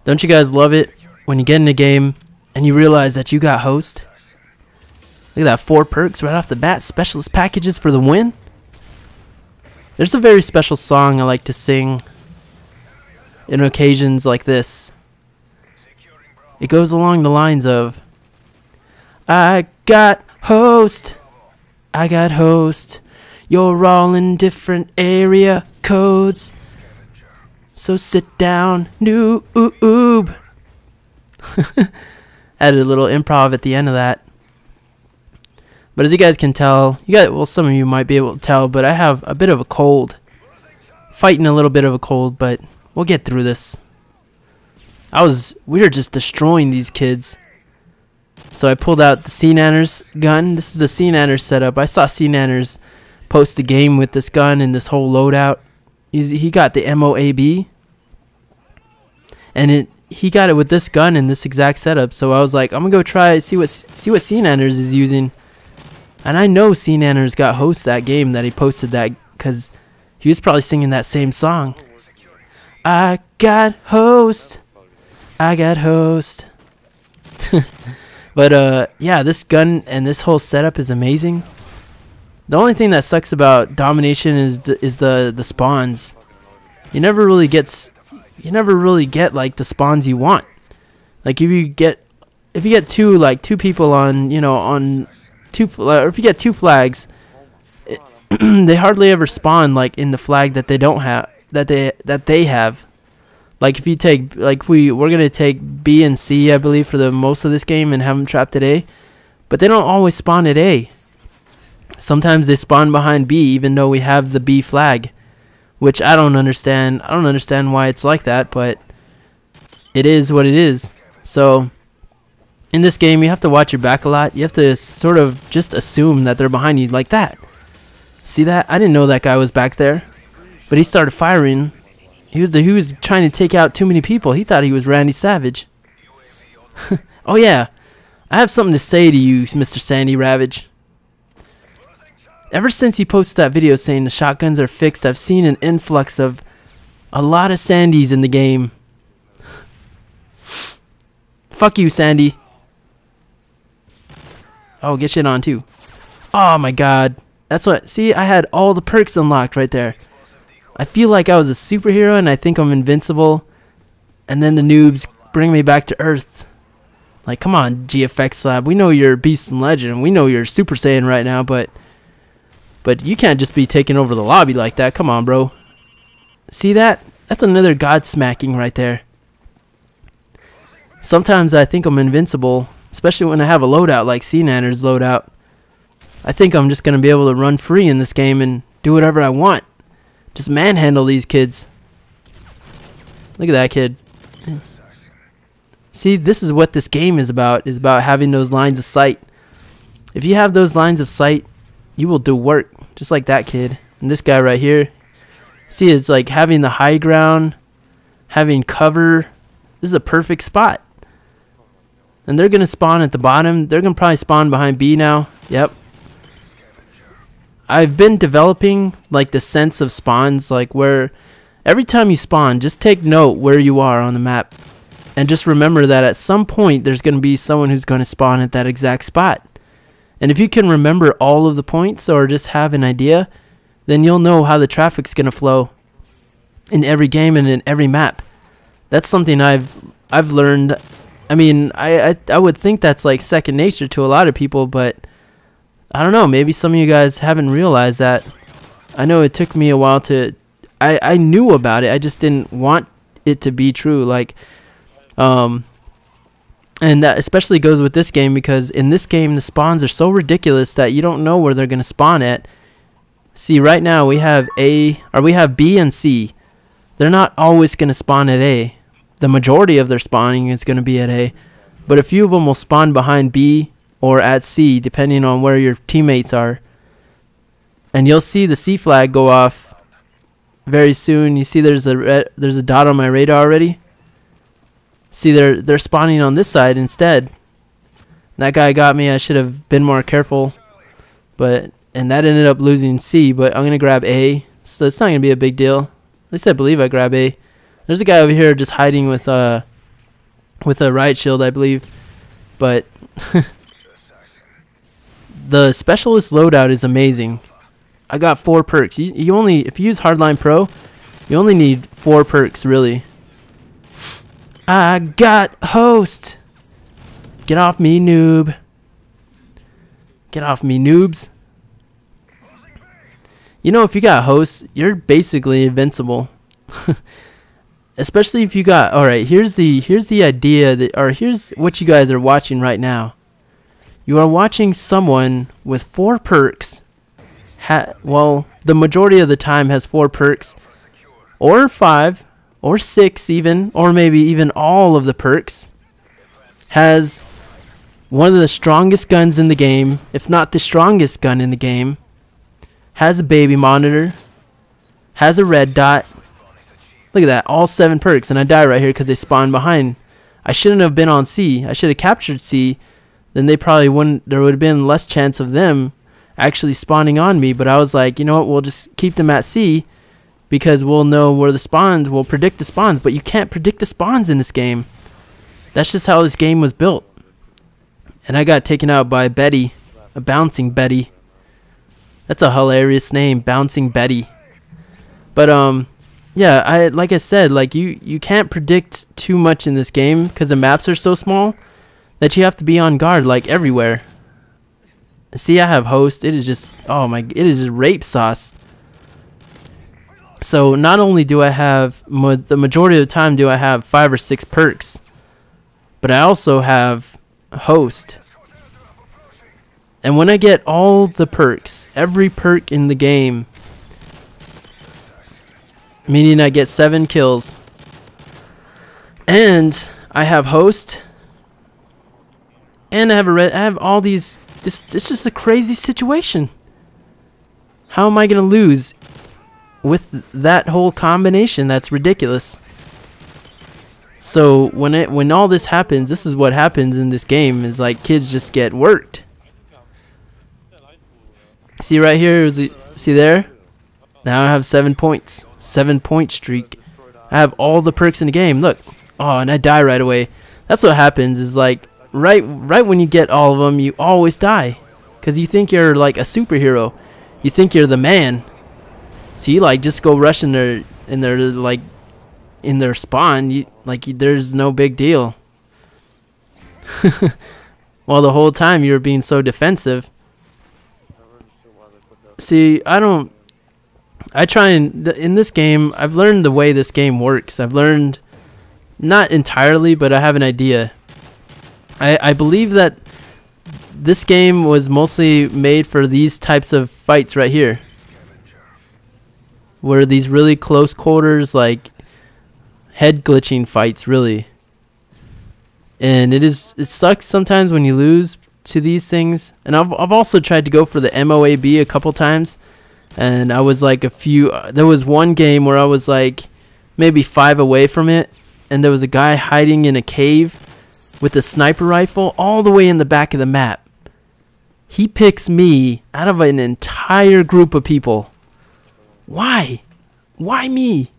Don't you guys love it when you get in a game and you realize that you got host? Look at that, 4 perks right off the bat. Specialist packages for the win. There's a very special song I like to sing in occasions like this. It goes along the lines of, I got host, I got host. You're all in different area codes, so sit down, noob. Added a little improv at the end of that. But as you guys can tell, well, some of you might be able to tell, but I have a bit of a cold. Fighting a little bit of a cold, but we'll get through this. We were just destroying these kids. So I pulled out the Sea-Nanners gun. This is the Sea-Nanners setup. I saw Sea-Nanners post the game with this gun and this whole loadout. He got the MOAB. And he got it with this gun and this exact setup. So I was like, I'm gonna go try see what Sea-Nanners is using. And I know Sea-Nanners got host that game that he posted that, because he was probably singing that same song. I got host. I got host. But yeah, this gun and this whole setup is amazing. The only thing that sucks about Domination is the spawns. You never really get like the spawns you want. Like if you get two people on, you know, on or if you get 2 flags, they hardly ever spawn like in the flag that they don't have, that they have. Like if you take, like we're gonna take B and C, I believe, for the most of this game and have them trapped at A, but they don't always spawn at A. Sometimes they spawn behind B, even though we have the B flag, which I don't understand. I don't understand why it's like that, but it is what it is. So in this game, you have to watch your back a lot. You have to sort of just assume that they're behind you like that. See that? I didn't know that guy was back there, but he started firing. He was trying to take out too many people. He thought he was Randy Savage. Oh yeah, I have something to say to you, Mr. Sandy Ravage. Ever since you posted that video saying the shotguns are fixed, I've seen an influx of a lot of Sandys in the game. Fuck you, Sandy. Oh, get shit on too. Oh my god. That's what, see, I had all the perks unlocked right there. I feel like I was a superhero and I think I'm invincible. And then the noobs bring me back to Earth. Like, come on, GFXLab. We know you're Beast and Legend, and we know you're Super Saiyan right now, but you can't just be taking over the lobby like that. Come on, bro. See that? That's another god smacking right there. Sometimes I think I'm invincible, especially when I have a loadout like Sea-Nanners loadout. I think I'm just going to be able to run free in this game and do whatever I want. Just manhandle these kids. Look at that kid. See, this is what this game is about having those lines of sight. If you have those lines of sight, you will do work, just like that kid. And this guy right here. See, it's like having the high ground, having cover. This is a perfect spot. And they're going to spawn at the bottom. They're going to probably spawn behind B now. Yep. I've been developing like the sense of spawns, like where every time you spawn, just take note where you are on the map. And just remember that at some point there's going to be someone who's going to spawn at that exact spot. And if you can remember all of the points or just have an idea, then you'll know how the traffic's going to flow in every game and in every map. That's something I've learned. I mean, I would think that's like second nature to a lot of people, but I don't know, maybe some of you guys haven't realized that. I know it took me a while to I knew about it. I just didn't want it to be true, like and that especially goes with this game, because in this game the spawns are so ridiculous that you don't know where they're going to spawn at. See, right now we have B and C. They're not always going to spawn at A. The majority of their spawning is going to be at A, but a few of them will spawn behind B or at C, depending on where your teammates are. And you'll see the C flag go off very soon. You see there's a dot on my radar already. See, they're spawning on this side instead. That guy got me. I should have been more careful, and that ended up losing C. But I'm gonna grab A, so it's not gonna be a big deal. At least I believe I grab A. There's a guy over here just hiding with with a riot shield, I believe. But the specialist loadout is amazing. I got 4 perks. You only, if you use Hardline Pro, you only need 4 perks, really. I got host. Get off me, noob. Get off me, noobs. You know, if you got host, you're basically invincible. Especially if you got, alright, here's the idea that, or here's what you guys are watching right now. You are watching someone with 4 perks. Well, the majority of the time has 4 perks, or 5, or 6 even, or maybe even all of the perks. Has one of the strongest guns in the game, if not the strongest gun in the game. Has a baby monitor. Has a red dot. Look at that, all 7 perks, and I die right here because they spawned behind. I shouldn't have been on C. I should have captured C. Then they probably wouldn't, there would have been less chance of them actually spawning on me. But I was like, you know what, we'll just keep them at C because we'll know where the spawns, we'll predict the spawns. But you can't predict the spawns in this game. That's just how this game was built. And I got taken out by Betty, a bouncing Betty. That's a hilarious name, Bouncing Betty. But yeah, like I said, like you can't predict too much in this game because the maps are so small that you have to be on guard like everywhere. See, I have host. It is just, oh my, it is just rape sauce. So not only do I have the majority of the time do I have 5 or 6 perks, but I also have host. And when I get all the perks, every perk in the game, meaning I get 7 kills, and I have host, and I have all these. It's just a crazy situation. How am I gonna lose with that whole combination? That's ridiculous. So when all this happens, this is what happens in this game. Is like kids just get worked. See right here, see there? Now I have 7 points. 7-point streak. I have all the perks in the game. Look. Oh, and I die right away. That's what happens is like right when you get all of them, you always die. Because you think you're like a superhero. You think you're the man. So you like just go rush in their spawn. There's no big deal. While the whole time you're being so defensive. See, I try and, in this game, I've learned the way this game works. I've learned, not entirely, but I have an idea. I believe that this game was mostly made for these types of fights right here. Where these really close quarters, like, head glitching fights, really. And it sucks sometimes when you lose to these things. And I've also tried to go for the MOAB a couple times, and I was like there was one game where I was like maybe 5 away from it, and there was a guy hiding in a cave with a sniper rifle all the way in the back of the map. He picks me out of an entire group of people. Why me?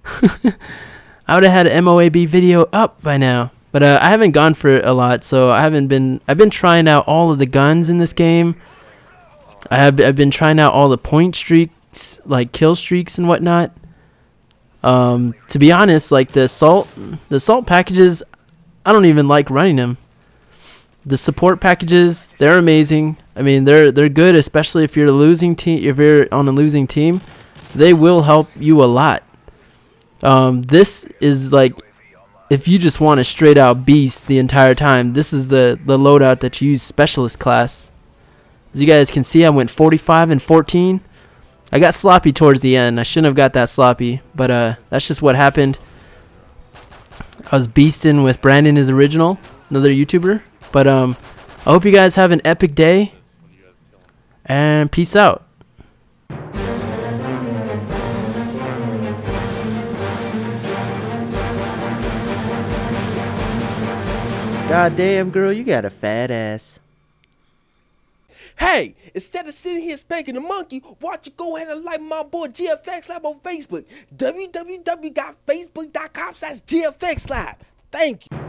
I would have had an MOAB video up by now. But I haven't gone for it a lot, so I've been trying out all of the guns in this game. I've been trying out all the point streaks, like kill streaks and whatnot. To be honest, like the assault packages, I don't even like running them. The support packages, they're amazing. I mean, they're good, especially if you're if you're on a losing team. They will help you a lot. This is like, if you just want a straight out beast the entire time, this is the loadout that you use specialist class. As you guys can see, I went 45 and 14. I got sloppy towards the end. I shouldn't have got that sloppy, but that's just what happened. I was beasting with Brandon is original, another YouTuber. But I hope you guys have an epic day, and peace out. God damn, girl, you got a fat ass. Hey, instead of sitting here spanking the monkey, why don't you go ahead and like my boy GFXLab on Facebook. www.facebook.com/GFXLab. Thank you.